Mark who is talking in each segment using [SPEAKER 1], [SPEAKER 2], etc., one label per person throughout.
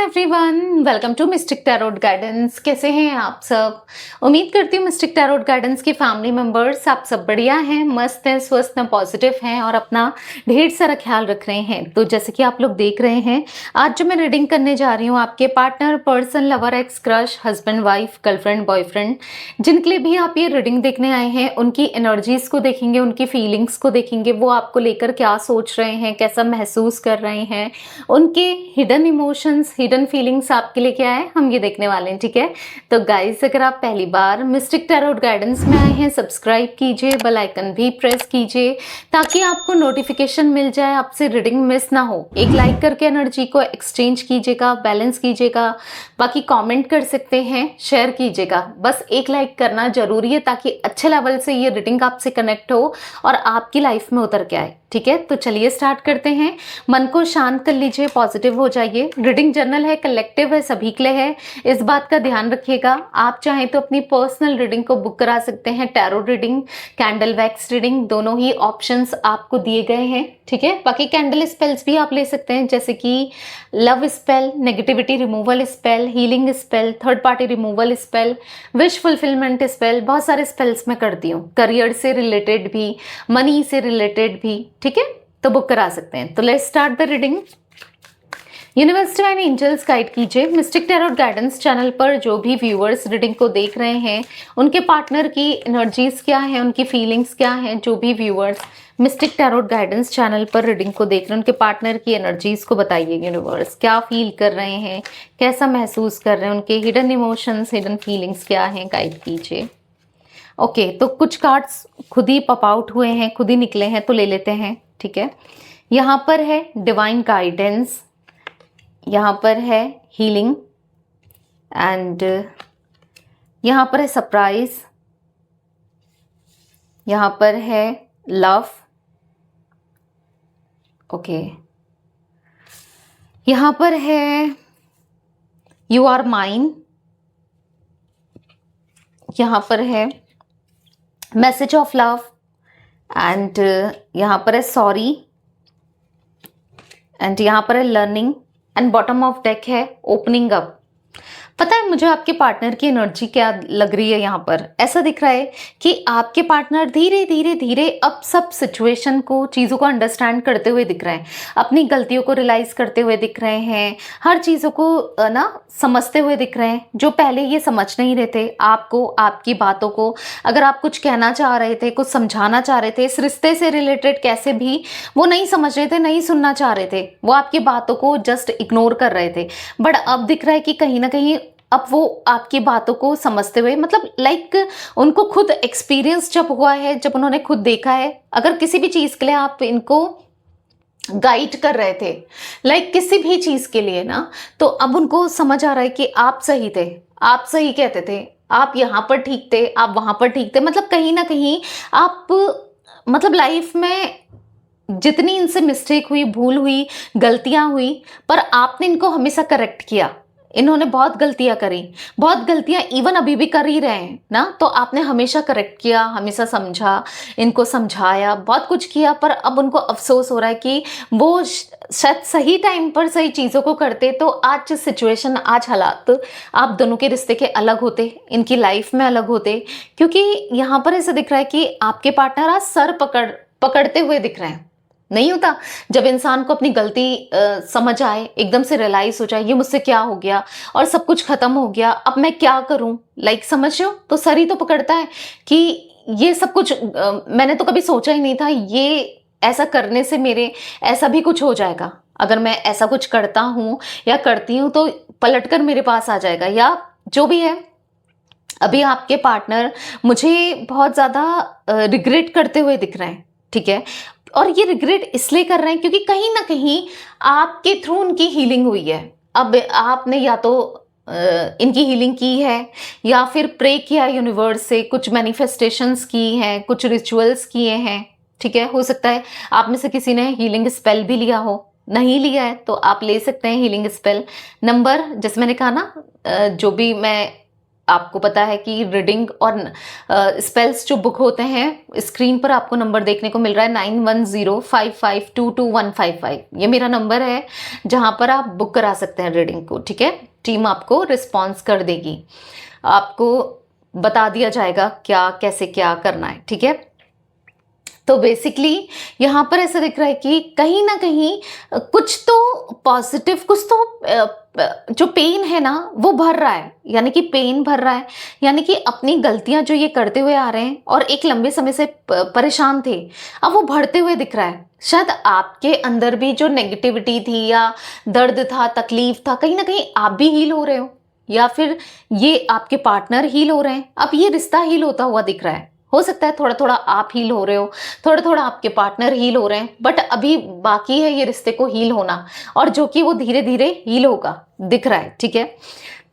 [SPEAKER 1] Everyone, welcome to Mystic Tarot Guidance. कैसे हैं आप सब? उम्मीद करती हूँ मिस्टिक टैरोट गाइडेंस के फैमिली मेंबर्स आप सब बढ़िया हैं, मस्त हैं, स्वस्थ हैं, पॉजिटिव हैं और अपना ढेर सारा ख्याल रख रहे हैं। तो जैसे कि आप लोग देख रहे हैं, आज जो मैं रीडिंग करने जा रही हूँ, आपके partner, person, lover, x, crush, husband, wife, girlfriend, boyfriend, जिनके लिए भी आप ये रीडिंग देखने आए हैं, उनकी एनर्जीज को देखेंगे, उनकी फीलिंग्स को देखेंगे, वो आपको लेकर क्या सोच रहे हैं, कैसा महसूस कर रहे हैं, उनके हिडन इमोशंस, हिडन फीलिंग्स आपके लिए क्या है, हम ये देखने वाले हैं। ठीक है, तो गाइस, अगर आप पहली बार मिस्टिक टैरोट गाइडेंस में आए हैं, सब्सक्राइब कीजिए, बेल आइकन भी प्रेस कीजिए ताकि आपको नोटिफिकेशन मिल जाए, आपसे रीडिंग मिस ना हो। एक लाइक करके एनर्जी को एक्सचेंज कीजिएगा, बैलेंस कीजिएगा, बाकी कमेंट कर सकते हैं, शेयर कीजिएगा। बस एक लाइक करना जरूरी है ताकि अच्छे लेवल से ये रीडिंग आपसे कनेक्ट हो और आपकी लाइफ में उतर के आए। ठीक है, तो चलिए स्टार्ट करते हैं। मन को शांत कर लीजिए, पॉजिटिव हो जाइए। रीडिंग जर्नल है, कलेक्टिव है, सभी के लिए है, इस बात का ध्यान रखिएगा। आप चाहें तो अपनी पर्सनल रीडिंग को बुक करा सकते हैं। Tarot reading, candle wax reading, दोनों ही ऑप्शंस आपको दिए गए हैं। ठीक है, बाकी कैंडल स्पेल्स भी आप ले सकते हैं, जैसे कि love spell, negativity removal spell, healing spell, third party removal spell, wish fulfilment spell, बहुत सारे स्पेल्स मैं करती हूँ। करियर से रिलेटेड भी, मनी से रिलेटेड भी। ठीक है, तो बुक करा सकते हैं। तो let's start the reading. Universe divine angels guide कीजिए। मिस्टिक टैरोट गाइडेंस चैनल पर जो भी व्यूअर्स रीडिंग को देख रहे हैं, उनके पार्टनर की एनर्जीज क्या है, उनकी फीलिंग्स क्या हैं। जो भी viewers mistake Tarot Guidance channel पर रीडिंग को देख रहे हैं, उनके पार्टनर की एनर्जीज को बताइए। यूनिवर्स क्या फील कर रहे हैं, कैसा महसूस कर रहे हैं, उनके हिडन इमोशंस, हिडन फीलिंग्स क्या हैं, गाइड कीजिए। ओके, तो कुछ कार्ड्स खुद ही पॉप आउट हुए हैं, खुद ही निकले हैं, तो ले लेते हैं। ठीक है, यहाँ पर है डिवाइन गाइडेंस, यहाँ पर है हीलिंग, एंड यहाँ पर है सरप्राइज, यहाँ पर है लव। ओके, यहाँ पर है यू आर माइन, यहाँ पर है मैसेज ऑफ लव, एंड यहाँ पर है सॉरी, एंड यहाँ पर है learning, and bottom of deck है ओपनिंग अप। पता है मुझे आपके पार्टनर की एनर्जी क्या लग रही है? यहाँ पर ऐसा दिख रहा है कि आपके पार्टनर धीरे धीरे धीरे अब सब सिचुएशन को, चीज़ों को अंडरस्टैंड करते हुए दिख रहे हैं, अपनी गलतियों को रियलाइज करते हुए दिख रहे हैं, हर चीज़ों को ना समझते हुए दिख रहे हैं, जो पहले ये समझ नहीं रहे थे आपको, आपकी बातों को। अगर आप कुछ कहना चाह रहे थे, कुछ समझाना चाह रहे थे, इस रिश्ते से रिलेटेड कैसे भी, वो नहीं समझ रहे थे, नहीं सुनना चाह रहे थे, वो आपकी बातों को जस्ट इग्नोर कर रहे थे। बट अब दिख रहा है कि कहीं ना कहीं अब वो आपकी बातों को समझते हुए, मतलब लाइक उनको खुद एक्सपीरियंस जब हुआ है, जब उन्होंने खुद देखा है, अगर किसी भी चीज़ के लिए आप इनको गाइड कर रहे थे, लाइक किसी भी चीज़ के लिए ना, तो अब उनको समझ आ रहा है कि आप सही थे, आप सही कहते थे, आप यहाँ पर ठीक थे, आप वहाँ पर ठीक थे। मतलब कहीं ना कहीं आप, मतलब लाइफ में जितनी इनसे मिस्टेक हुई, भूल हुई, गलतियाँ हुई, पर आपने इनको हमेशा करेक्ट किया। इन्होंने बहुत गलतियां करी, बहुत गलतियां इवन अभी भी कर ही रहे हैं ना, तो आपने हमेशा करेक्ट किया, हमेशा समझा, इनको समझाया, बहुत कुछ किया। पर अब उनको अफसोस हो रहा है कि वो शायद सही टाइम पर सही चीज़ों को करते तो आज सिचुएशन, आज हालात आप दोनों के रिश्ते के अलग होते, इनकी लाइफ में अलग होते। क्योंकि यहाँ पर ऐसा दिख रहा है कि आपके पार्टनर आज सर पकड़ते हुए दिख रहे हैं। नहीं होता जब इंसान को अपनी गलती समझ आए, एकदम से रियलाइज हो जाए ये मुझसे क्या हो गया और सब कुछ खत्म हो गया, अब मैं क्या करूं, लाइक समझ रहे हो, तो सर ही तो पकड़ता है कि ये सब कुछ मैंने तो कभी सोचा ही नहीं था, ये ऐसा करने से मेरे ऐसा भी कुछ हो जाएगा, अगर मैं ऐसा कुछ करता हूं या करती हूं तो पलटकर मेरे पास आ जाएगा, या जो भी है। अभी आपके पार्टनर मुझे बहुत ज्यादा रिग्रेट करते हुए दिख रहे हैं। ठीक है, और ये रिग्रेट इसलिए कर रहे हैं क्योंकि कहीं ना कहीं आपके थ्रू उनकी हीलिंग हुई है। अब आपने या तो इनकी हीलिंग की है, या फिर प्रे किया यूनिवर्स से, कुछ मैनिफेस्टेशंस की हैं, कुछ रिचुअल्स किए हैं। ठीक है, हो सकता है आप में से किसी ने हीलिंग स्पेल भी लिया हो, नहीं लिया है तो आप ले सकते हैं हीलिंग स्पेल। नंबर जैसे मैंने कहा ना, जो भी मैं आपको पता है कि रीडिंग और स्पेल्स जो बुक होते हैं, स्क्रीन पर आपको नंबर देखने को मिल रहा है 9105522155। ये मेरा नंबर है जहां पर आप बुक करा सकते हैं रीडिंग को। ठीक है, टीम आपको रिस्पॉन्स कर देगी, आपको बता दिया जाएगा क्या कैसे क्या करना है। ठीक है, तो बेसिकली यहाँ पर ऐसा दिख रहा है कि कहीं ना कहीं कुछ तो पॉजिटिव, कुछ तो जो पेन है ना वो भर रहा है, यानी कि पेन भर रहा है, यानी कि अपनी गलतियां जो ये करते हुए आ रहे हैं और एक लंबे समय से परेशान थे, अब वो बढ़ते हुए दिख रहा है। शायद आपके अंदर भी जो नेगेटिविटी थी या दर्द था, तकलीफ था, कहीं ना कहीं आप भी हील हो रहे हो, या फिर ये आपके पार्टनर हील हो रहे हैं। अब ये रिश्ता हील होता हुआ दिख रहा है। हो सकता है थोड़ा थोड़ा आप हील हो रहे हो, थोड़ा थोड़ा आपके पार्टनर हील हो रहे हैं, बट अभी बाकी है ये रिश्ते को हील होना, और जो कि वो धीरे धीरे हील होगा दिख रहा है। ठीक है,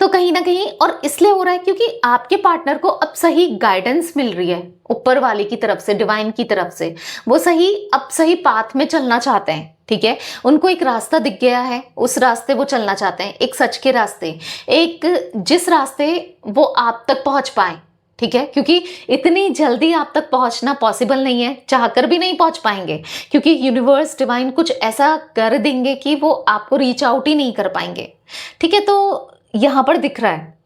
[SPEAKER 1] तो कहीं ना कहीं और इसलिए हो रहा है क्योंकि आपके पार्टनर को अब सही गाइडेंस मिल रही है ऊपर वाले की तरफ से, डिवाइन की तरफ से। वो अब सही पाथ में चलना चाहते हैं। ठीक है, उनको एक रास्ता दिख गया है, उस रास्ते वो चलना चाहते हैं, एक सच के रास्ते, एक जिस रास्ते वो आप तक पहुंच पाए। ठीक है, क्योंकि इतनी जल्दी आप तक पहुंचना पॉसिबल नहीं है, चाहकर भी नहीं पहुंच पाएंगे, क्योंकि यूनिवर्स डिवाइन कुछ ऐसा कर देंगे कि वो आपको रीच आउट ही नहीं कर पाएंगे। ठीक है, तो यहां पर दिख रहा है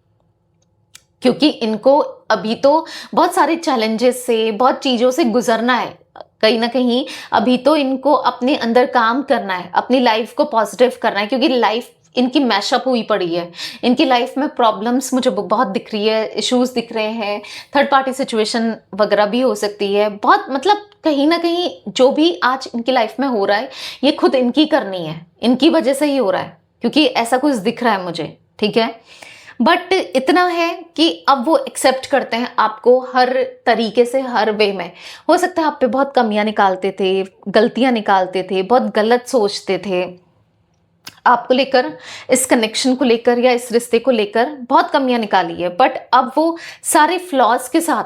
[SPEAKER 1] क्योंकि इनको अभी तो बहुत सारे चैलेंजेस से, बहुत चीजों से गुजरना है। कहीं ना कहीं अभी तो इनको अपने अंदर काम करना है, अपनी लाइफ को पॉजिटिव करना है, क्योंकि लाइफ इनकी मैशअप हुई पड़ी है। इनकी लाइफ में प्रॉब्लम्स मुझे बहुत दिख रही है, इश्यूज दिख रहे हैं, थर्ड पार्टी सिचुएशन वगैरह भी हो सकती है। बहुत मतलब कहीं ना कहीं जो भी आज इनकी लाइफ में हो रहा है ये खुद इनकी करनी है, इनकी वजह से ही हो रहा है, क्योंकि ऐसा कुछ दिख रहा है मुझे। ठीक है, बट इतना है कि अब वो एक्सेप्ट करते हैं आपको हर तरीके से, हर वे में। हो सकता है आप पे बहुत कमियां निकालते थे, गलतियां निकालते थे, बहुत गलत सोचते थे आपको लेकर, इस कनेक्शन को लेकर या इस रिश्ते को लेकर बहुत कमियां निकाली है, बट अब वो सारे फ्लॉज के साथ।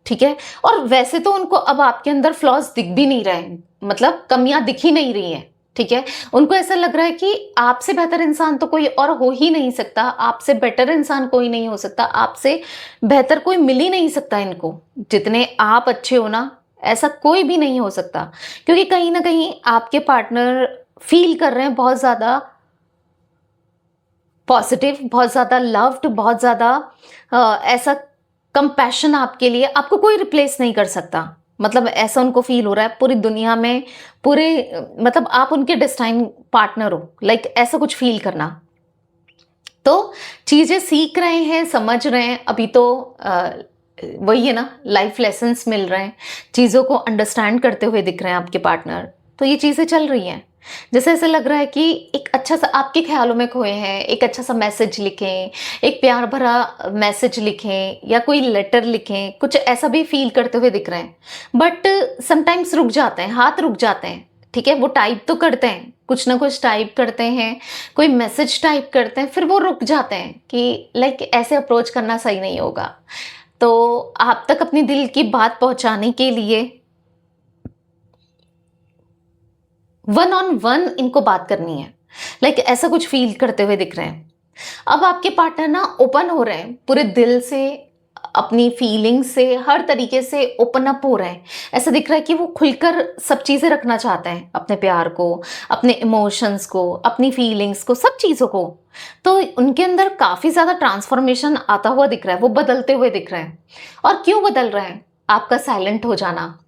[SPEAKER 1] ठीक है, और वैसे तो उनको अब आपके अंदर फ्लॉज दिख भी नहीं रहे हैं, मतलब कमियां दिख ही नहीं रही हैं। ठीक है, उनको ऐसा लग रहा है कि आपसे बेहतर इंसान तो कोई और हो ही नहीं सकता, आपसे बेटर इंसान कोई नहीं हो सकता, आपसे बेहतर कोई मिल ही नहीं सकता इनको। जितने आप अच्छे हो ना, ऐसा कोई भी नहीं हो सकता, क्योंकि कहीं ना कहीं आपके पार्टनर फील कर रहे हैं बहुत ज्यादा पॉजिटिव, बहुत ज्यादा लव्ड, बहुत ज्यादा ऐसा कंपैशन आपके लिए, आपको कोई रिप्लेस नहीं कर सकता। मतलब ऐसा उनको फील हो रहा है पूरी दुनिया में, पूरे मतलब आप उनके डेस्टाइन पार्टनर हो, लाइक ऐसा कुछ फील करना। तो चीजें सीख रहे हैं, समझ रहे हैं अभी तो वही है ना, लाइफ लेसन्स मिल रहे हैं, चीजों को अंडरस्टैंड करते हुए दिख रहे हैं आपके पार्टनर। तो ये चीजें चल रही हैं, जैसे ऐसे लग रहा है कि एक अच्छा सा आपके ख्यालों में खोए हैं, एक अच्छा सा मैसेज लिखें, एक प्यार भरा मैसेज लिखें या कोई लेटर लिखें, कुछ ऐसा भी फील करते हुए दिख रहे हैं। बट समटाइम्स रुक जाते हैं, हाथ रुक जाते हैं। ठीक है, वो टाइप तो करते हैं, कुछ ना कुछ टाइप करते हैं, कोई मैसेज टाइप करते हैं, फिर वो रुक जाते हैं कि लाइक ऐसे अप्रोच करना सही नहीं होगा। तो आप तक अपनी दिल की बात पहुंचाने के लिए वन ऑन वन इनको बात करनी है, लाइक ऐसा कुछ फील करते हुए दिख रहे हैं। अब आपके पार्टनर ना ओपन हो रहे हैं पूरे दिल से, अपनी फीलिंग से, हर तरीके से ओपन अप हो रहे हैं। ऐसा दिख रहा है कि वो खुलकर सब चीजें रखना चाहते हैं, अपने प्यार को, अपने इमोशंस को, अपनी फीलिंग्स को, सब चीजों को। तो उनके अंदर काफी ज्यादा ट्रांसफॉर्मेशन आता हुआ दिख रहा है, वो बदलते हुए दिख रहे हैं। और क्यों बदल रहे हैं? आपका साइलेंट हो जाना,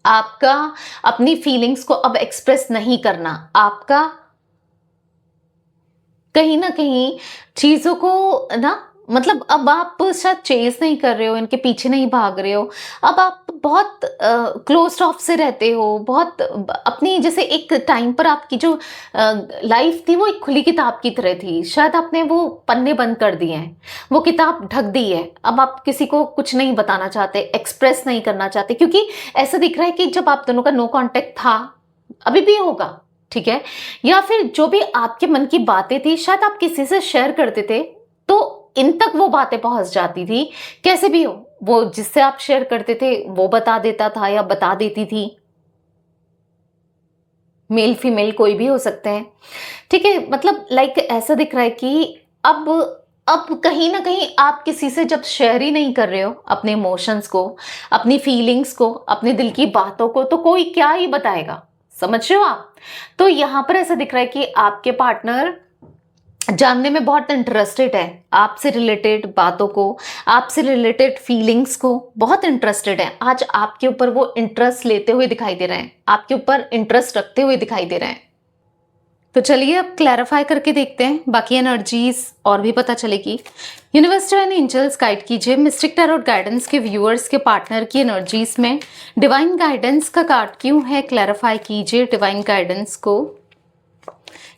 [SPEAKER 1] आपका अपनी फीलिंग्स को अब एक्सप्रेस नहीं करना, आपका कहीं ना कहीं चीजों को ना, मतलब अब आप शायद चेस नहीं कर रहे हो, इनके पीछे नहीं भाग रहे हो, अब आप बहुत क्लोज ऑफ से रहते हो, बहुत अपनी, जैसे एक टाइम पर आपकी जो लाइफ थी वो एक खुली किताब की तरह थी, शायद आपने वो पन्ने बंद कर दिए हैं, वो किताब ढक दी है। अब आप किसी को कुछ नहीं बताना चाहते, एक्सप्रेस नहीं करना चाहते, क्योंकि ऐसा दिख रहा है कि जब आप दोनों का नो कांटेक्ट था, अभी भी होगा। ठीक है, या फिर जो भी आपके मन की बातें थी शायद आप किसी से शेयर करते थे तो इन तक वो बातें पहुंच जाती थी, कैसे भी हो, वो जिससे आप शेयर करते थे वो बता देता था या बता देती थी। मेल फीमेल कोई भी हो सकते हैं। ठीक है, मतलब लाइक ऐसा दिख रहा है कि अब अब कहीं ना कहीं आप किसी से जब शेयर ही नहीं कर रहे हो अपने इमोशंस को, अपनी फीलिंग्स को, अपने दिल की बातों को, तो कोई क्या ही बताएगा। समझ रहे हो आप? तो यहाँ पर ऐसा दिख रहा है कि आपके पार्टनर जानने में बहुत इंटरेस्टेड है, आपसे रिलेटेड बातों को, आपसे रिलेटेड फीलिंग्स को बहुत इंटरेस्टेड है। आज आपके ऊपर वो इंटरेस्ट लेते हुए दिखाई दे रहे हैं, आपके ऊपर इंटरेस्ट रखते हुए दिखाई दे रहे हैं। तो चलिए अब क्लैरिफाई करके देखते हैं, बाकी एनर्जीज और भी पता चलेगी। यूनिवर्स एंड एंजल्स गाइड कीजिए मिस्टिक टैरोट गाइडेंस के व्यूअर्स के पार्टनर की एनर्जीज में डिवाइन गाइडेंस का कार्ड क्यों है, क्लैरिफाई कीजिए डिवाइन गाइडेंस को।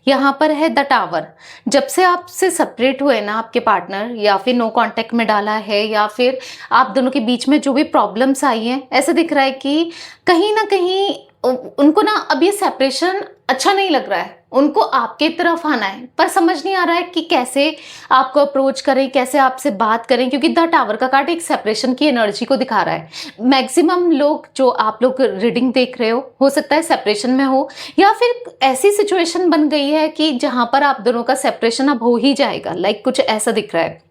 [SPEAKER 1] यहाँ पर है द टावर। जब से आपसे सेपरेट हुए ना आपके पार्टनर, या फिर नो कांटेक्ट में डाला है, या फिर आप दोनों के बीच में जो भी प्रॉब्लम्स आई हैं, ऐसा दिख रहा है कि कहीं ना कहीं उनको ना अब ये सेपरेशन अच्छा नहीं लग रहा है, उनको आपके तरफ आना है, पर समझ नहीं आ रहा है कि कैसे आपको अप्रोच करें, कैसे आपसे बात करें, क्योंकि द टावर का कार्ड एक सेपरेशन की एनर्जी को दिखा रहा है। मैक्सिमम लोग जो आप लोग रीडिंग देख रहे हो सकता है सेपरेशन में हो, या फिर ऐसी सिचुएशन बन गई है कि जहां पर आप दोनों का सेपरेशन अब हो ही जाएगा, लाइक कुछ ऐसा दिख रहा है।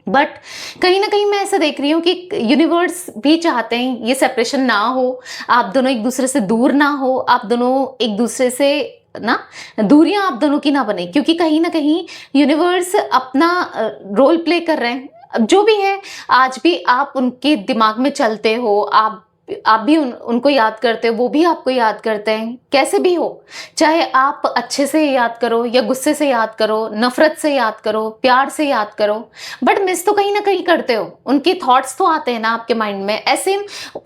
[SPEAKER 1] बट कहीं ना कहीं मैं ऐसा देख रही हूँ कि यूनिवर्स भी चाहते हैं ये सेपरेशन ना हो, आप दोनों एक दूसरे से दूर ना हो, आप दोनों एक दूसरे से ना दूरियां आप दोनों की ना बने, क्योंकि कहीं ना कहीं यूनिवर्स अपना रोल प्ले कर रहे हैं। अब जो भी है, आज भी आप उनके दिमाग में चलते हो, आप भी उनको याद करते हो, वो भी आपको याद करते हैं, कैसे भी हो, चाहे आप अच्छे से याद करो या गुस्से से याद करो, नफरत से याद करो, प्यार से याद करो, बट मिस तो कहीं ना कहीं करते हो। उनके थॉट्स तो आते हैं ना आपके माइंड में, ऐसे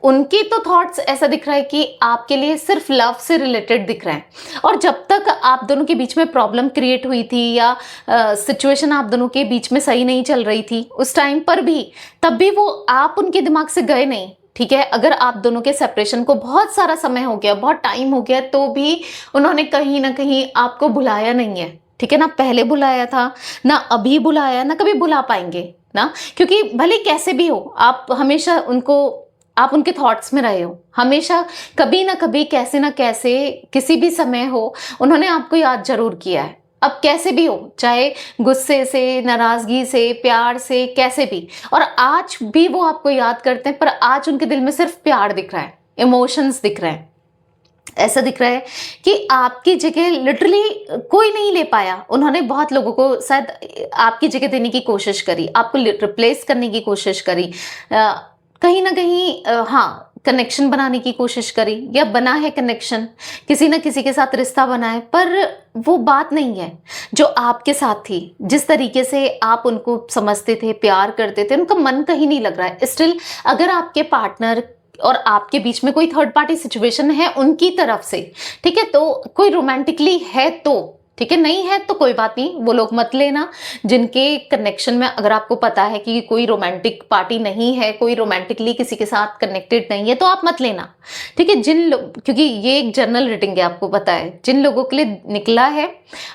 [SPEAKER 1] उनके तो थॉट्स ऐसा दिख रहा है कि आपके लिए सिर्फ लव से रिलेटेड दिख रहे हैं। और जब तक आप दोनों के बीच में प्रॉब्लम क्रिएट हुई थी, या सिचुएशन आप दोनों के बीच में सही नहीं चल रही थी, उस टाइम पर भी, तब भी वो आप उनके दिमाग से गए नहीं। ठीक है, अगर आप दोनों के सेपरेशन को बहुत सारा समय हो गया, बहुत टाइम हो गया, तो भी उन्होंने कहीं ना कहीं आपको बुलाया नहीं है। ठीक है ना, पहले बुलाया था ना, अभी बुलाया ना, कभी बुला पाएंगे ना, क्योंकि भले कैसे भी हो, आप हमेशा आप उनके थॉट्स में रहे हो हमेशा, कभी ना कभी, कैसे ना कैसे, किसी भी समय हो, उन्होंने आपको याद जरूर किया है। अब कैसे भी हो, चाहे गुस्से से, नाराजगी से, प्यार से, कैसे भी, और आज भी वो आपको याद करते हैं, पर आज उनके दिल में सिर्फ प्यार दिख रहा है, इमोशंस दिख रहे हैं। ऐसा दिख रहा है कि आपकी जगह लिटरली कोई नहीं ले पाया, उन्होंने बहुत लोगों को शायद आपकी जगह देने की कोशिश करी, आपको रिप्लेस करने की कोशिश करी, कहीं ना कहीं हाँ, कनेक्शन बनाने की कोशिश करी, या बना है कनेक्शन, किसी ना किसी के साथ रिश्ता बना है, पर वो बात नहीं है जो आपके साथ थी। जिस तरीके से आप उनको समझते थे, प्यार करते थे, उनका मन कहीं नहीं लग रहा है स्टिल। अगर आपके पार्टनर और आपके बीच में कोई थर्ड पार्टी सिचुएशन है उनकी तरफ से, ठीक है, तो कोई रोमांटिकली है तो ठीक है, नहीं है तो कोई बात नहीं, वो लोग मत लेना। जिनके कनेक्शन में अगर आपको पता है कि कोई रोमांटिक पार्टी नहीं है, कोई रोमांटिकली किसी के साथ कनेक्टेड नहीं है, तो आप मत लेना। ठीक है, जिन लोग, क्योंकि ये एक जनरल रीडिंग है, आपको पता है जिन लोगों के लिए निकला है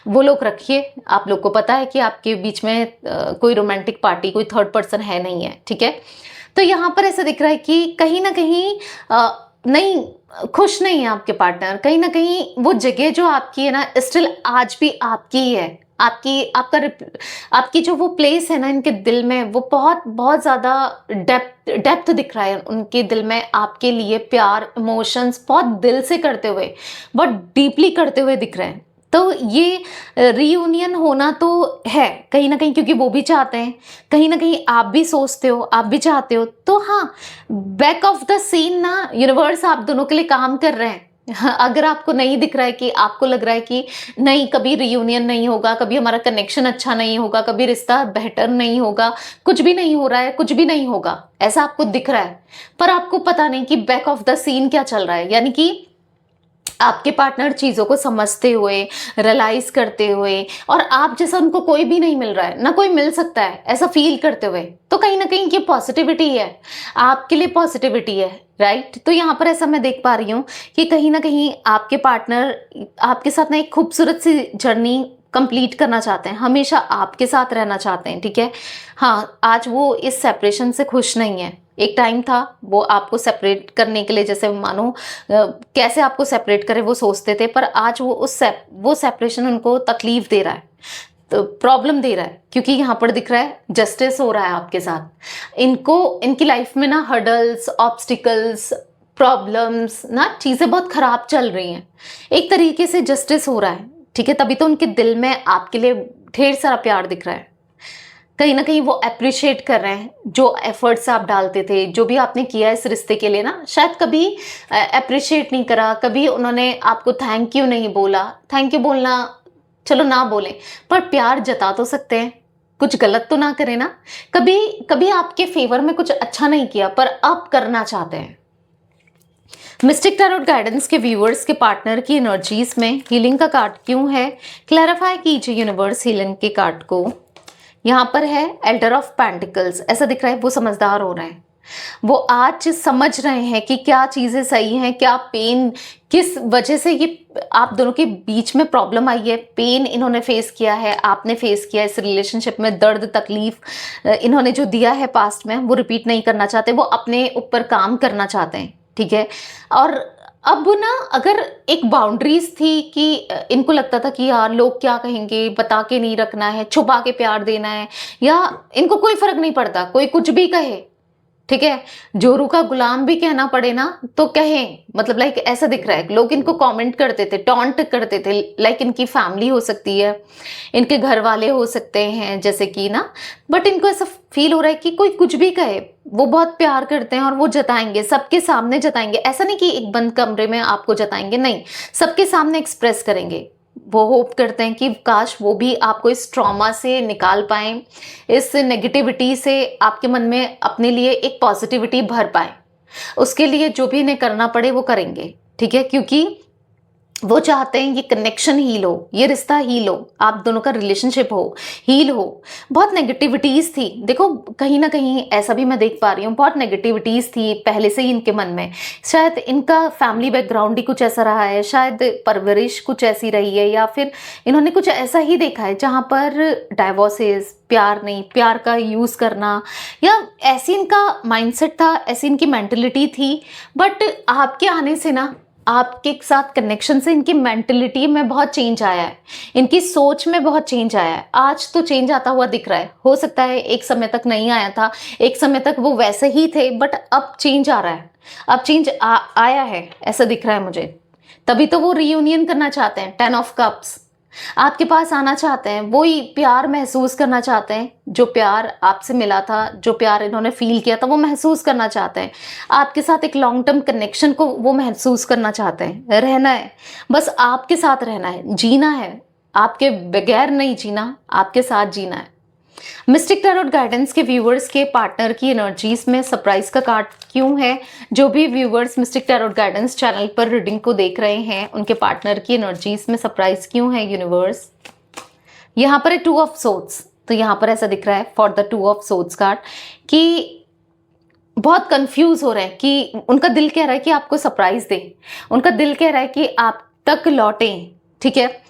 [SPEAKER 1] वो लोग रखिए। आप लोग को पता है कि आपके बीच में कोई रोमांटिक पार्टी, कोई थर्ड पर्सन है नहीं है। ठीक है, तो यहाँ पर ऐसा दिख रहा है कि कहीं ना कहीं नहीं, खुश नहीं है आपके पार्टनर, कहीं ना कहीं वो जगह जो आपकी है ना, स्टिल आज भी आपकी ही है। आपकी जो वो प्लेस है ना इनके दिल में, वो बहुत बहुत ज्यादा डेप्थ दिख रहा है उनके दिल में, आपके लिए प्यार, इमोशंस बहुत दिल से करते हुए, बहुत डीपली करते हुए दिख रहे हैं। तो ये रीयूनियन होना तो है कहीं ना कहीं, क्योंकि वो भी चाहते हैं, कहीं ना कहीं आप भी सोचते हो, आप भी चाहते हो। तो हाँ, बैक ऑफ द सीन ना यूनिवर्स आप दोनों के लिए काम कर रहे हैं। हाँ, अगर आपको नहीं दिख रहा है, कि आपको लग रहा है कि नहीं, कभी रीयूनियन नहीं होगा, कभी हमारा कनेक्शन अच्छा नहीं होगा, कभी रिश्ता बेहतर नहीं होगा, कुछ भी नहीं हो रहा है, कुछ भी नहीं होगा, ऐसा आपको दिख रहा है, पर आपको पता नहीं कि बैक ऑफ द सीन क्या चल रहा है। यानी कि आपके पार्टनर चीजों को समझते हुए, रियलाइज करते हुए, और आप जैसा उनको कोई भी नहीं मिल रहा है, ना कोई मिल सकता है, ऐसा फील करते हुए, तो कहीं ना कहीं ये पॉजिटिविटी है, आपके लिए पॉजिटिविटी है, राइट। तो यहाँ पर ऐसा मैं देख पा रही हूँ कि कहीं ना कहीं आपके पार्टनर आपके साथ ना एक खूबसूरत सी जर्नी कंप्लीट करना चाहते हैं, हमेशा आपके साथ रहना चाहते हैं। ठीक है, हाँ, आज वो इस सेपरेशन से खुश नहीं है। एक टाइम था वो आपको सेपरेट करने के लिए, जैसे मानो कैसे आपको सेपरेट करे वो सोचते थे, पर आज वो सेपरेशन उनको तकलीफ दे रहा है। प्रॉब्लम दे रहा है, क्योंकि यहाँ पर दिख रहा है जस्टिस हो रहा है आपके साथ। इनको इनकी लाइफ में ना हर्डल्स, ऑब्स्टिकल्स, प्रॉब्लम्स ना, चीज़ें बहुत खराब चल रही हैं, एक तरीके से जस्टिस हो रहा है, ठीक है। तभी तो उनके दिल में आपके लिए ढेर सारा प्यार दिख रहा है। कहीं ना कहीं वो अप्रिशिएट कर रहे हैं जो एफर्ट्स आप डालते थे, जो भी आपने किया इस रिश्ते के लिए ना, शायद कभी अप्रिशिएट नहीं करा, कभी उन्होंने आपको थैंक यू नहीं बोला। थैंक यू बोलना चलो ना बोलें, पर प्यार जता तो सकते हैं, कुछ गलत तो ना करें ना। कभी कभी आपके फेवर में कुछ अच्छा नहीं किया पर अब करना चाहते हैं। मिस्टिक टैरोट गाइडेंस के व्यूअर्स के पार्टनर की एनर्जीज में हीलिंग का कार्ड क्यों है, क्लैरिफाई कीजिए यूनिवर्स हीलिंग के कार्ड को। यहाँ पर है एल्डर ऑफ पेंटिकल्स, ऐसा दिख रहा है वो समझदार हो रहे हैं, वो आज समझ रहे हैं कि क्या चीज़ें सही हैं, क्या पेन, किस वजह से ये आप दोनों के बीच में प्रॉब्लम आई है, पेन इन्होंने फेस किया है, आपने फेस किया है इस रिलेशनशिप में, दर्द तकलीफ इन्होंने जो दिया है पास्ट में वो रिपीट नहीं करना चाहते, वो अपने ऊपर काम करना चाहते हैं, ठीक है। और अब ना अगर एक बाउंड्रीज थी कि इनको लगता था कि यार लोग क्या कहेंगे, बता के नहीं रखना है, छुपा के प्यार देना है, या इनको कोई फर्क नहीं पड़ता, कोई कुछ भी कहे, ठीक है, जोरू का गुलाम भी कहना पड़े ना तो कहें, मतलब लाइक ऐसा दिख रहा है। लोग इनको कमेंट करते थे, टॉन्ट करते थे, लाइक इनकी फैमिली हो सकती है, इनके घर वाले हो सकते हैं जैसे कि ना, बट इनको ऐसा फील हो रहा है कि कोई कुछ भी कहे वो बहुत प्यार करते हैं और वो जताएंगे, सबके सामने जताएंगे। ऐसा नहीं कि एक बंद कमरे में आपको जताएंगे, नहीं, सबके सामने एक्सप्रेस करेंगे। वो होप करते हैं कि काश वो भी आपको इस ट्रॉमा से निकाल पाएं, इस नेगेटिविटी से आपके मन में अपने लिए एक पॉजिटिविटी भर पाएं। उसके लिए जो भी इन्हें करना पड़े वो करेंगे, ठीक है, क्योंकि वो चाहते हैं ये कनेक्शन हील हो, ये रिश्ता हील हो, आप दोनों का रिलेशनशिप हो, हील हो। बहुत नेगेटिविटीज़ थी, देखो कहीं ना कहीं ऐसा भी मैं देख पा रही हूँ, बहुत नेगेटिविटीज़ थी पहले से ही इनके मन में। शायद इनका फैमिली बैकग्राउंड ही कुछ ऐसा रहा है, शायद परवरिश कुछ ऐसी रही है, या फिर इन्होंने कुछ ऐसा ही देखा है जहाँ पर डाइवोर्सेस, प्यार नहीं, प्यार का यूज़ करना, या ऐसी इनका माइंडसेट था, ऐसी इनकी मेंटलिटी थी। बट आपके आने से ना, आपके साथ कनेक्शन से इनकी मेंटलिटी में बहुत चेंज आया है, इनकी सोच में बहुत चेंज आया है। आज तो चेंज आता हुआ दिख रहा है, हो सकता है एक समय तक नहीं आया था, एक समय तक वो वैसे ही थे, बट अब चेंज आ रहा है, अब चेंज आया है, ऐसा दिख रहा है मुझे। तभी तो वो रीयूनियन करना चाहते हैं, 10 ऑफ कप्स, आपके पास आना चाहते हैं, वही प्यार महसूस करना चाहते हैं, जो प्यार आपसे मिला था, जो प्यार इन्होंने फील किया था वो महसूस करना चाहते हैं। आपके साथ एक लॉन्ग टर्म कनेक्शन को वो महसूस करना चाहते हैं। रहना है, बस आपके साथ रहना है, जीना है, आपके बगैर नहीं जीना, आपके साथ जीना है। मिस्टिक टैरोट गाइडेंस के व्यूअर्स के पार्टनर की एनर्जीज में सरप्राइज का कार्ड क्यों है। जो भी viewers mistake Tarot Guidance channel पर रीडिंग को देख रहे हैं, उनके पार्टनर की एनर्जीज में सरप्राइज क्यों है यूनिवर्स। यहाँ पर है 2 ऑफ सोर्ड्स, तो यहाँ पर ऐसा दिख रहा है for the 2 of swords card कि बहुत कंफ्यूज हो रहे हैं, कि उनका दिल कह रहा है कि आपको सरप्राइज दे, उनका दिल कह रहा है कि आप तक लौटें, ठीक है,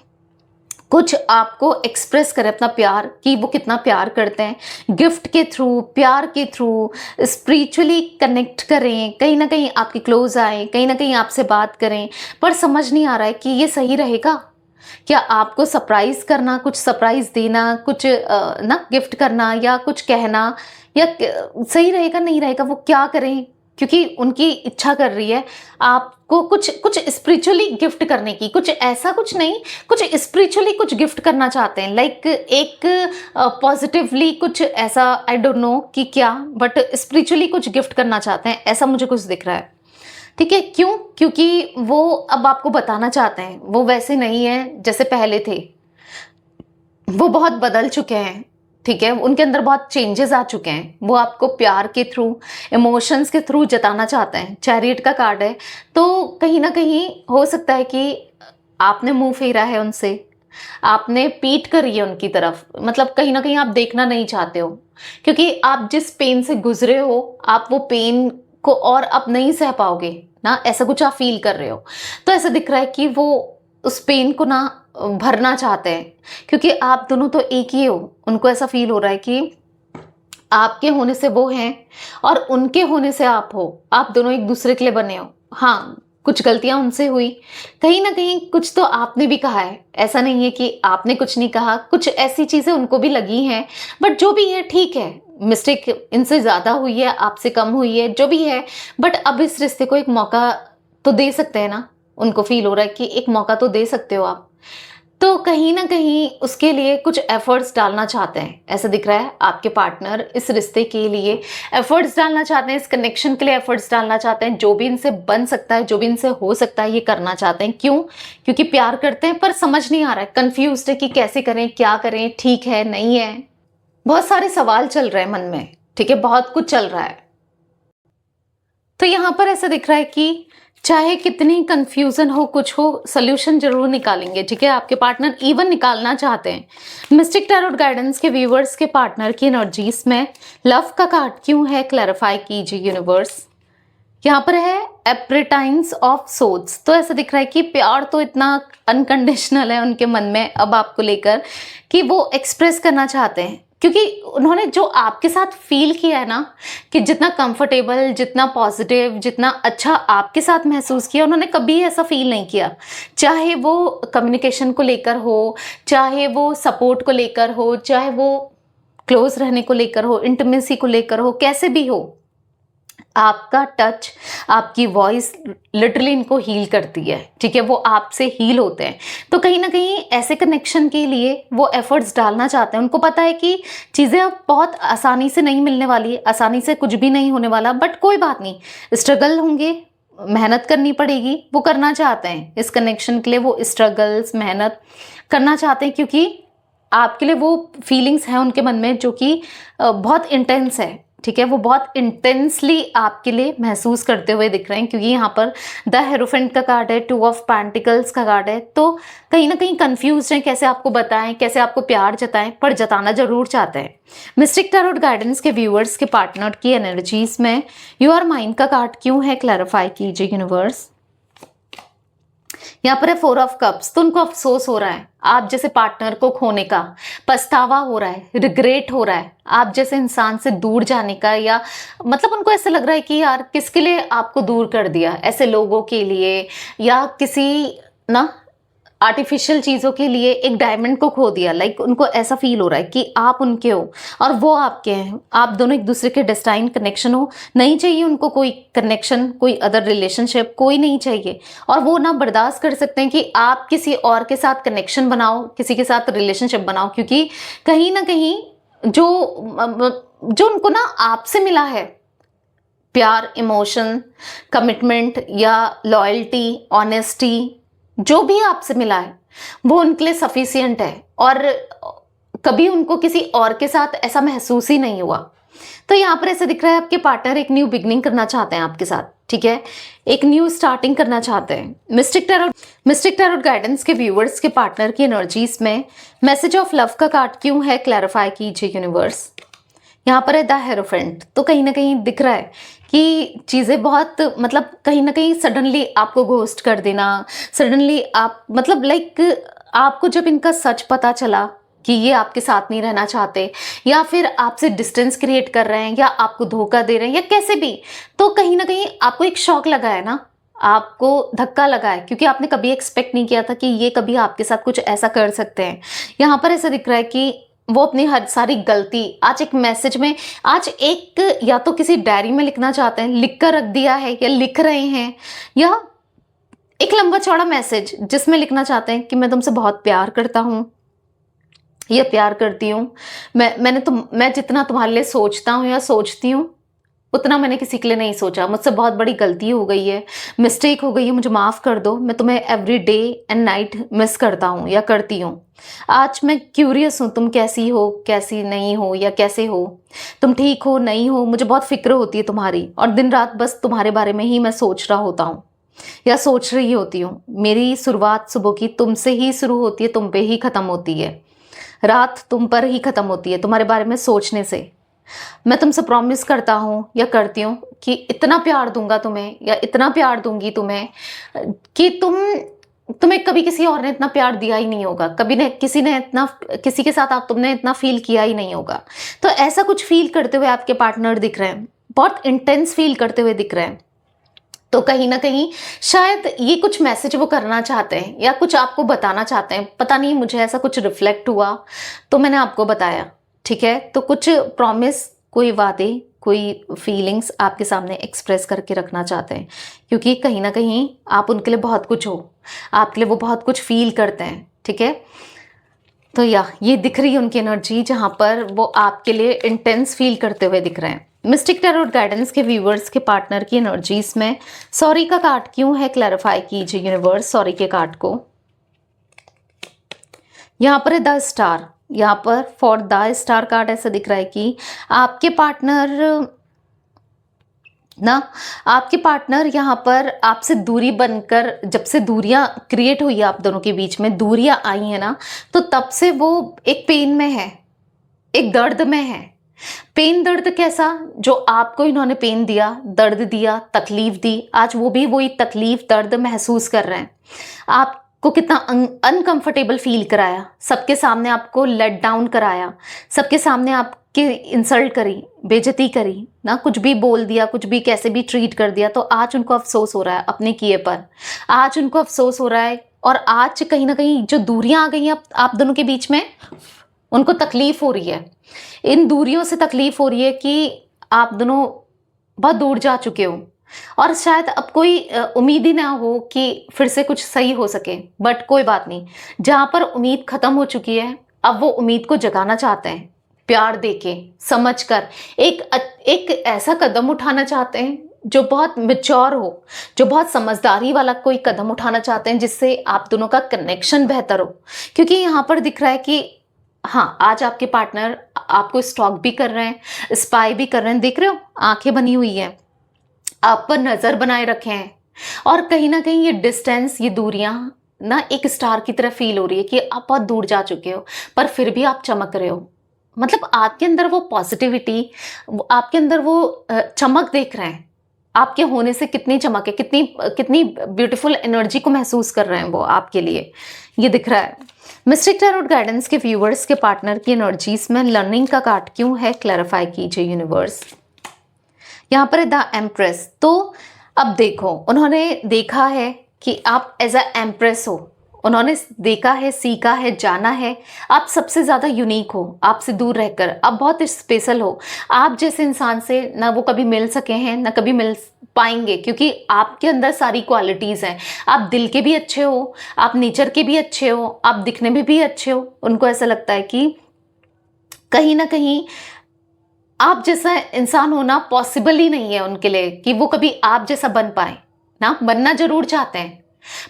[SPEAKER 1] कुछ आपको एक्सप्रेस करें अपना प्यार, कि वो कितना प्यार करते हैं, गिफ्ट के थ्रू, प्यार के थ्रू, स्पिरिचुअली कनेक्ट करें, कहीं ना कहीं आपके क्लोज आए, कहीं ना कहीं आपसे बात करें। पर समझ नहीं आ रहा है कि ये सही रहेगा क्या, आपको सरप्राइज करना, कुछ सरप्राइज देना, कुछ ना गिफ्ट करना या कुछ कहना, या सही रहेगा नहीं रहेगा, वो क्या करें, क्योंकि उनकी इच्छा कर रही है आपको कुछ स्पिरिचुअली गिफ्ट करने की, कुछ ऐसा कुछ नहीं, कुछ स्पिरिचुअली कुछ गिफ्ट करना चाहते हैं, लाइक एक पॉजिटिवली कुछ ऐसा, आई डोंट नो कि क्या, बट स्पिरिचुअली कुछ गिफ्ट करना चाहते हैं, ऐसा मुझे कुछ दिख रहा है, ठीक है। क्यों, क्योंकि वो अब आपको बताना चाहते हैं वो वैसे नहीं है जैसे पहले थे, वो बहुत बदल चुके हैं, ठीक है, उनके अंदर बहुत चेंजेस आ चुके हैं, वो आपको प्यार के थ्रू, इमोशंस के थ्रू जताना चाहते हैं। चैरियट का कार्ड है, तो कहीं ना कहीं हो सकता है कि आपने मुंह फेरा है उनसे, आपने पीठ करी है उनकी तरफ, मतलब कहीं ना कहीं आप देखना नहीं चाहते हो, क्योंकि आप जिस पेन से गुजरे हो, आप वो पेन को और अब नहीं सह पाओगे ना, ऐसा कुछ आप फील कर रहे हो। तो ऐसा दिख रहा है कि वो उस पेन को ना भरना चाहते हैं, क्योंकि आप दोनों तो एक ही हो। उनको ऐसा फील हो रहा है कि आपके होने से वो हैं और उनके होने से आप हो, आप दोनों एक दूसरे के लिए बने हो। हाँ, कुछ गलतियां उनसे हुई, कहीं ना कहीं कुछ तो आपने भी कहा है, ऐसा नहीं है कि आपने कुछ नहीं कहा, कुछ ऐसी चीजें उनको भी लगी हैं। बट जो भी है ठीक है, मिस्टेक इनसे ज्यादा हुई है, आपसे कम हुई है, जो भी है। बट अब इस रिश्ते को एक मौका तो दे सकते हैं ना, उनको फील हो रहा है कि एक मौका तो दे सकते हो आप। तो कहीं ना कहीं उसके लिए कुछ एफर्ट्स डालना चाहते हैं, ऐसा दिख रहा है आपके पार्टनर इस रिश्ते के लिए एफर्ट्स डालना चाहते हैं, इस कनेक्शन के लिए एफर्ट्स डालना चाहते हैं। जो भी इनसे बन सकता है, जो भी इनसे हो सकता है, ये करना चाहते हैं। क्यों? क्योंकि प्यार करते हैं, पर समझ नहीं आ रहा है, कंफ्यूज है कि कैसे करें, क्या करें, ठीक है नहीं है। बहुत सारे सवाल चल रहे हैं मन में, ठीक है, बहुत कुछ चल रहा है। तो यहाँ पर ऐसा दिख रहा है कि चाहे कितनी कंफ्यूजन हो, कुछ हो, सोल्यूशन जरूर निकालेंगे, ठीक है। आपके पार्टनर इवन निकालना चाहते हैं। मिस्टिक टैरोट गाइडेंस के व्यूवर्स के पार्टनर की एनर्जीज में लव का कार्ड क्यों है, क्लैरिफाई कीजिए यूनिवर्स। यहाँ पर है एप्रिटाइंस ऑफ सोल्स। तो ऐसा दिख रहा है कि प्यार तो इतना अनकंडीशनल है उनके मन में अब आपको लेकर कि वो एक्सप्रेस करना चाहते हैं, क्योंकि उन्होंने जो आपके साथ फील किया है ना, कि जितना कंफर्टेबल, जितना पॉजिटिव, जितना अच्छा आपके साथ महसूस किया, उन्होंने कभी ऐसा फील नहीं किया। चाहे वो कम्युनिकेशन को लेकर हो, चाहे वो सपोर्ट को लेकर हो, चाहे वो क्लोज रहने को लेकर हो, इंटीमेसी को लेकर हो, कैसे भी हो, आपका टच, आपकी वॉइस लिटरली इनको हील करती है, ठीक है। वो आपसे हील होते हैं। तो कहीं ना कहीं ऐसे कनेक्शन के लिए वो एफर्ट्स डालना चाहते हैं। उनको पता है कि चीज़ें अब बहुत आसानी से नहीं मिलने वाली, आसानी से कुछ भी नहीं होने वाला, बट कोई बात नहीं, स्ट्रगल होंगे, मेहनत करनी पड़ेगी। वो करना चाहते हैं इस कनेक्शन के लिए, वो स्ट्रगल्स, मेहनत करना चाहते हैं, क्योंकि आपके लिए वो फीलिंग्स हैं उनके मन में जो कि बहुत इंटेंस है, ठीक है। वो बहुत इंटेंसली आपके लिए महसूस करते हुए दिख रहे हैं, क्योंकि यहाँ पर द हेरोफेंट का कार्ड है, 2 ऑफ पेंटिकल्स का कार्ड है। तो कहीं ना कहीं कंफ्यूज हैं, कैसे आपको बताएं, कैसे आपको प्यार जताएं, पर जताना जरूर चाहते हैं। मिस्टिक टैरोट गाइडेंस के व्यूअर्स के पार्टनर की एनर्जीज में यू आर माइंड का कार्ड क्यों है, क्लैरिफाई कीजिए यूनिवर्स। यहाँ पर है 4 ऑफ कप्स। तो उनको अफसोस हो रहा है, आप जैसे पार्टनर को खोने का पछतावा हो रहा है, रिग्रेट हो रहा है आप जैसे इंसान से दूर जाने का, या मतलब उनको ऐसा लग रहा है कि यार किसके लिए आपको दूर कर दिया, ऐसे लोगों के लिए, या किसी ना आर्टिफिशियल चीज़ों के लिए एक डायमंड को खो दिया। लाइक उनको ऐसा फील हो रहा है कि आप उनके हो और वो आपके हैं, आप दोनों एक दूसरे के डेस्टाइन कनेक्शन हो। नहीं चाहिए उनको कोई कनेक्शन, कोई अदर रिलेशनशिप, कोई नहीं चाहिए। और वो ना बर्दाश्त कर सकते हैं कि आप किसी और के साथ कनेक्शन बनाओ, किसी के साथ रिलेशनशिप बनाओ, क्योंकि कहीं ना कहीं जो उनको ना आपसे मिला है, प्यार, इमोशन, कमिटमेंट या लॉयल्टी, ऑनेस्टी, जो भी आपसे मिला है वो उनके लिए सफिशियंट है, और कभी उनको किसी और के साथ ऐसा महसूस ही नहीं हुआ। तो यहाँ पर ऐसा दिख रहा है आपके पार्टनर एक न्यू बिगनिंग करना चाहते हैं आपके साथ, ठीक है, एक न्यू स्टार्टिंग करना चाहते हैं। मिस्टिक टैरोट गाइडेंस के व्यूअर्स के पार्टनर की एनर्जीज में मैसेज ऑफ लव का कार्ड क्यों है, क्लैरिफाई कीजिए यूनिवर्स। यहाँ पर है द हेरोफेंट। तो कहीं ना कहीं दिख रहा है कि चीज़ें बहुत, मतलब कहीं ना कहीं सडनली आपको घोस्ट कर देना, सडनली आप, मतलब लाइक आपको जब इनका सच पता चला कि ये आपके साथ नहीं रहना चाहते, या फिर आपसे डिस्टेंस क्रिएट कर रहे हैं, या आपको धोखा दे रहे हैं, या कैसे भी, तो कहीं ना कहीं आपको एक शॉक लगा है ना, आपको धक्का लगा है, क्योंकि आपने कभी एक्सपेक्ट नहीं किया था कि ये कभी आपके साथ कुछ ऐसा कर सकते हैं। यहाँ पर ऐसा दिख रहा है कि वो अपनी हर सारी गलती आज एक मैसेज में, आज एक, या तो किसी डायरी में लिखना चाहते हैं, लिख कर रख दिया है या लिख रहे हैं, या एक लंबा चौड़ा मैसेज जिसमें लिखना चाहते हैं कि मैं तुमसे बहुत प्यार करता हूँ या प्यार करती हूँ। मैं जितना तुम्हारे लिए सोचता हूँ या सोचती हूँ, उतना मैंने किसी के लिए नहीं सोचा। मुझसे बहुत बड़ी गलती हो गई है, मिस्टेक हो गई है, मुझे माफ़ कर दो। मैं तुम्हें every day and night miss करता हूँ या करती हूँ। आज मैं क्यूरियस हूँ, तुम कैसी हो, कैसी नहीं हो, या कैसे हो, तुम ठीक हो नहीं हो, मुझे बहुत फिक्र होती है तुम्हारी, और दिन रात बस तुम्हारे बारे में ही मैं सोच रहा होता हूँ या सोच रही होती हूँ। मेरी शुरुआत सुबह की तुमसे ही शुरू होती है, तुम पे ही ख़त्म होती है, रात तुम पर ही ख़त्म होती है तुम्हारे बारे में सोचने से। मैं तुमसे प्रॉमिस करता हूँ या करती हूँ कि इतना प्यार दूंगा तुम्हें, या इतना प्यार दूंगी तुम्हें कि तुम्हें कभी किसी और ने इतना प्यार दिया ही नहीं होगा, कभी ने किसी के साथ तुमने इतना फील किया ही नहीं होगा। तो ऐसा कुछ फील करते हुए आपके पार्टनर दिख रहे हैं, बहुत इंटेंस फील करते हुए दिख रहे हैं। तो कहीं ना कहीं शायद ये कुछ मैसेज वो करना चाहते हैं या कुछ आपको बताना चाहते हैं, पता नहीं, मुझे ऐसा कुछ रिफ्लेक्ट हुआ तो मैंने आपको बताया। ठीक है, तो कुछ प्रॉमिस, कोई वादे, कोई फीलिंग्स आपके सामने एक्सप्रेस करके रखना चाहते हैं, क्योंकि कहीं ना कहीं आप उनके लिए बहुत कुछ हो, आपके लिए वो बहुत कुछ फील करते हैं। ठीक है, तो ये दिख रही है उनकी एनर्जी, जहां पर वो आपके लिए इंटेंस फील करते हुए दिख रहे हैं। मिस्टिक टैरोट गाइडेंस के व्यूवर्स के पार्टनर की एनर्जीज में सॉरी का कार्ड क्यों है, क्लैरिफाई कीजिए यूनिवर्स सॉरी के कार्ड को। यहाँ पर है द स्टार, यहाँ पर फॉर द स्टार कार्ड ऐसा दिख रहा है कि आपके पार्टनर यहाँ पर आपसे दूरी बनकर, जब से दूरियां क्रिएट हुई है आप दोनों के बीच में, दूरियां आई है ना, तो तब से वो एक पेन में है, एक दर्द में है। पेन दर्द कैसा, जो आपको इन्होंने पेन दिया, दर्द दिया, तकलीफ दी, आज वो भी वही तकलीफ दर्द महसूस कर रहे हैं। आपको कितना अनकंफर्टेबल फील कराया, सबके सामने आपको लेट डाउन कराया, सबके सामने आपके इंसल्ट करी, बेइज्जती करी ना, कुछ भी बोल दिया, कुछ भी कैसे भी ट्रीट कर दिया। तो आज उनको अफसोस हो रहा है अपने किए पर, आज उनको अफसोस हो रहा है। और आज कहीं ना कहीं जो दूरियां आ गई हैं आप दोनों के बीच में, उनको तकलीफ हो रही है, इन दूरियों से तकलीफ हो रही है कि आप दोनों बहुत दूर जा चुके हो और शायद अब कोई उम्मीद ही ना हो कि फिर से कुछ सही हो सके। बट कोई बात नहीं, जहां पर उम्मीद खत्म हो चुकी है, अब वो उम्मीद को जगाना चाहते हैं, प्यार देके, समझ कर, एक ऐसा कदम उठाना चाहते हैं जो बहुत मैच्योर हो, जो बहुत समझदारी वाला कोई कदम उठाना चाहते हैं, जिससे आप दोनों का कनेक्शन बेहतर हो। क्योंकि यहाँ पर दिख रहा है कि हाँ, आज आपके पार्टनर आपको स्टॉक भी कर रहे हैं, स्पाई भी कर रहे हैं, देख रहे हो, आंखें बनी हुई हैं, आप पर नजर बनाए रखे हैं। और कहीं ना कहीं ये डिस्टेंस, ये दूरियां ना एक स्टार की तरह फील हो रही है कि आप बहुत दूर जा चुके हो, पर फिर भी आप चमक रहे हो। मतलब आपके अंदर वो पॉजिटिविटी, आपके अंदर वो चमक देख रहे हैं, आपके होने से कितनी चमक है, कितनी कितनी ब्यूटीफुल एनर्जी को महसूस कर रहे हैं वो आपके लिए, ये दिख रहा है। मिस्टिक टैरोट गाइडेंस के व्यूवर्स के पार्टनर की एनर्जीज में लर्निंग का कार्ड क्यों है, क्लैरिफाई कीजिए यूनिवर्स। यहाँ पर है द एम्प्रेस। तो अब देखो, उन्होंने देखा है कि आप एज अ एम्प्रेस हो, उन्होंने देखा है, सीखा है, जाना है, आप सबसे ज़्यादा यूनिक हो, आपसे दूर रहकर आप बहुत स्पेशल हो। आप जैसे इंसान से ना वो कभी मिल सके हैं, ना कभी मिल पाएंगे, क्योंकि आपके अंदर सारी क्वालिटीज़ हैं। आप दिल के भी अच्छे हो, आप नेचर के भी अच्छे हो, आप दिखने में भी अच्छे हो। उनको ऐसा लगता है कि कहीं ना कहीं आप जैसा इंसान होना पॉसिबल ही नहीं है उनके लिए, कि वो कभी आप जैसा बन पाए ना, बनना जरूर चाहते हैं,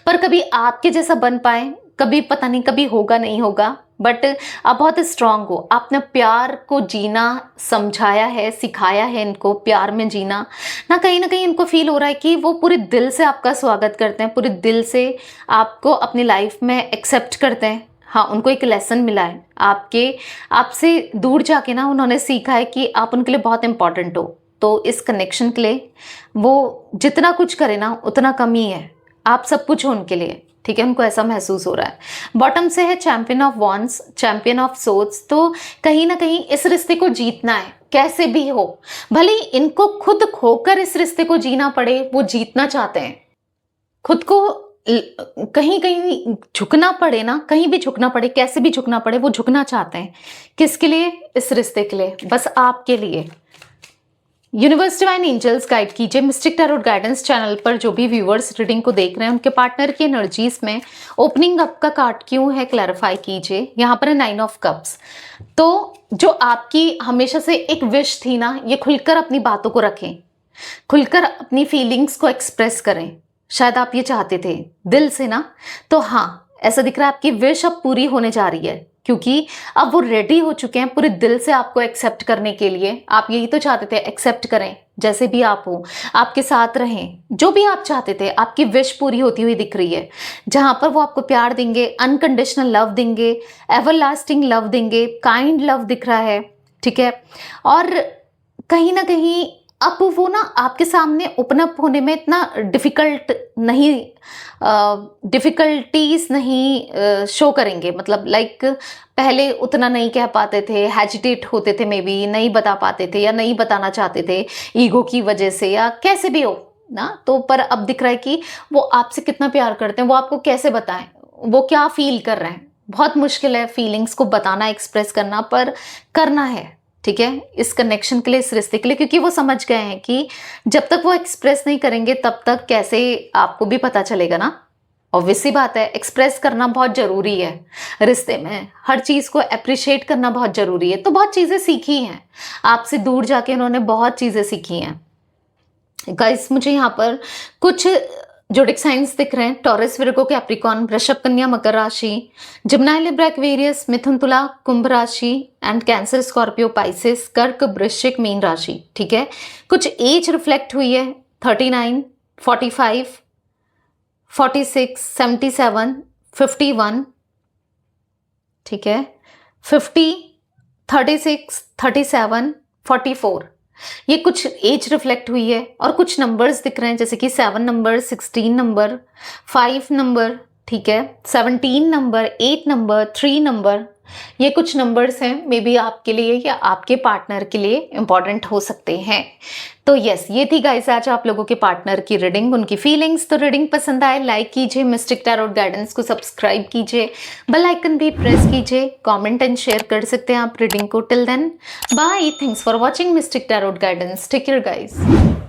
[SPEAKER 1] पर कभी आपके जैसा बन पाए, कभी पता नहीं, कभी होगा नहीं होगा। बट आप बहुत स्ट्रांग हो, आपने प्यार को जीना समझाया है, सिखाया है इनको प्यार में जीना ना कहीं इनको फील हो रहा है कि वो पूरे दिल से आपका स्वागत करते हैं, पूरे दिल से आपको अपनी लाइफ में एक्सेप्ट करते हैं। हाँ, उनको एक लेसन मिला है आपसे दूर जाके ना, उन्होंने सीखा है कि आप उनके लिए बहुत इंपॉर्टेंट हो। तो इस कनेक्शन के लिए वो जितना कुछ करे ना उतना कम ही है, आप सब कुछ हो उनके लिए। ठीक है, उनको ऐसा महसूस हो रहा है। बॉटम से है champion of wands, champion of swords. तो कहीं ना कहीं इस रिश्ते को जीतना है, कैसे भी हो, भले इनको खुद खोकर इस रिश्ते को जीना पड़े, वो जीतना चाहते हैं। खुद को कहीं झुकना पड़े ना, कहीं भी झुकना पड़े, कैसे भी झुकना पड़े, वो झुकना चाहते हैं। किसके लिए? इस रिश्ते के लिए, बस आपके लिए। यूनिवर्स डिवाइन एंजल्स गाइड कीजिए मिस्टिक टैरोट गाइडेंस चैनल पर जो भी व्यूअर्स रीडिंग को देख रहे हैं, उनके पार्टनर की एनर्जीज में ओपनिंग अप का कार्ड क्यों है, क्लैरिफाई कीजिए। यहाँ पर है 9 ऑफ कप्स। तो जो आपकी हमेशा से एक विश थी ना, ये खुलकर अपनी बातों को रखें, खुलकर अपनी फीलिंग्स को एक्सप्रेस करें। शायद आप ये चाहते थे दिल से ना, तो हाँ, ऐसा दिख रहा है आपकी विश अब पूरी होने जा रही है, क्योंकि अब वो रेडी हो चुके हैं पूरे दिल से आपको एक्सेप्ट करने के लिए। आप यही तो चाहते थे, एक्सेप्ट करें जैसे भी आप हो, आपके साथ रहें, जो भी आप चाहते थे, आपकी विश पूरी होती हुई दिख रही है। जहां पर वो आपको प्यार देंगे, अनकंडीशनल लव देंगे, एवरलास्टिंग लव देंगे, काइंड लव दिख रहा है। ठीक है, और कहीं ना कहीं अब वो ना आपके सामने ओपन अप होने में इतना डिफिकल्टीज नहीं शो करेंगे। मतलब लाइक पहले उतना नहीं कह पाते थे, हेजिटेट होते थे, मे बी नहीं बता पाते थे या नहीं बताना चाहते थे ईगो की वजह से, या कैसे भी हो, ना, तो पर अब दिख रहा है कि वो आपसे कितना प्यार करते हैं, वो आपको कैसे बताएं, वो क्या फील कर रहे हैं। बहुत मुश्किल है फीलिंग्स को बताना, एक्सप्रेस करना, पर करना है, ठीक है, इस कनेक्शन के लिए, इस रिश्ते के लिए, क्योंकि वो समझ गए हैं कि जब तक वो एक्सप्रेस नहीं करेंगे तब तक कैसे आपको भी पता चलेगा ना। ऑब्वियस सी बात है, एक्सप्रेस करना बहुत जरूरी है रिश्ते में, हर चीज को अप्रिशिएट करना बहुत जरूरी है। तो बहुत चीजें सीखी हैं आपसे दूर जाके, उन्होंने बहुत चीजें सीखी हैं। गाइस मुझे यहाँ पर कुछ जोडिक साइंस दिख रहे हैं, टॉरस, विर्गो, कैप्रिकॉर्न, वृषभ, कन्या, मकर राशि, जिम्नाई, लिब्रा, एक्वेरियस, मिथुन, तुला, कुंभ राशि एंड कैंसर, स्कॉर्पियो, पाइसेस, कर्क, वृश्चिक, मीन राशि, ठीक है। कुछ एज रिफ्लेक्ट हुई है, 39, 45, 46, 77, 51, ठीक है, 50, 36, 37, 44, ये कुछ एज रिफ्लेक्ट हुई है। और कुछ नंबर्स दिख रहे हैं जैसे कि 7 नंबर, 16 नंबर, 5 नंबर, ठीक है, 17 नंबर, 8 नंबर, 3 नंबर, ये कुछ नंबर्स हैं, मे बी आपके लिए या आपके पार्टनर के लिए इंपॉर्टेंट हो सकते हैं। तो यस, ये थी गाइस आज आप लोगों के पार्टनर की रीडिंग, उनकी फीलिंग्स। तो रीडिंग पसंद आए लाइक कीजिए, मिस्टिक टैरोट गाइडेंस को सब्सक्राइब कीजिए, बेल आइकन भी प्रेस कीजिए, कमेंट एंड शेयर कर सकते हैं आप रीडिंग को। Till then bye, thanks for watching Mystic Tarot Guidance, take care guys.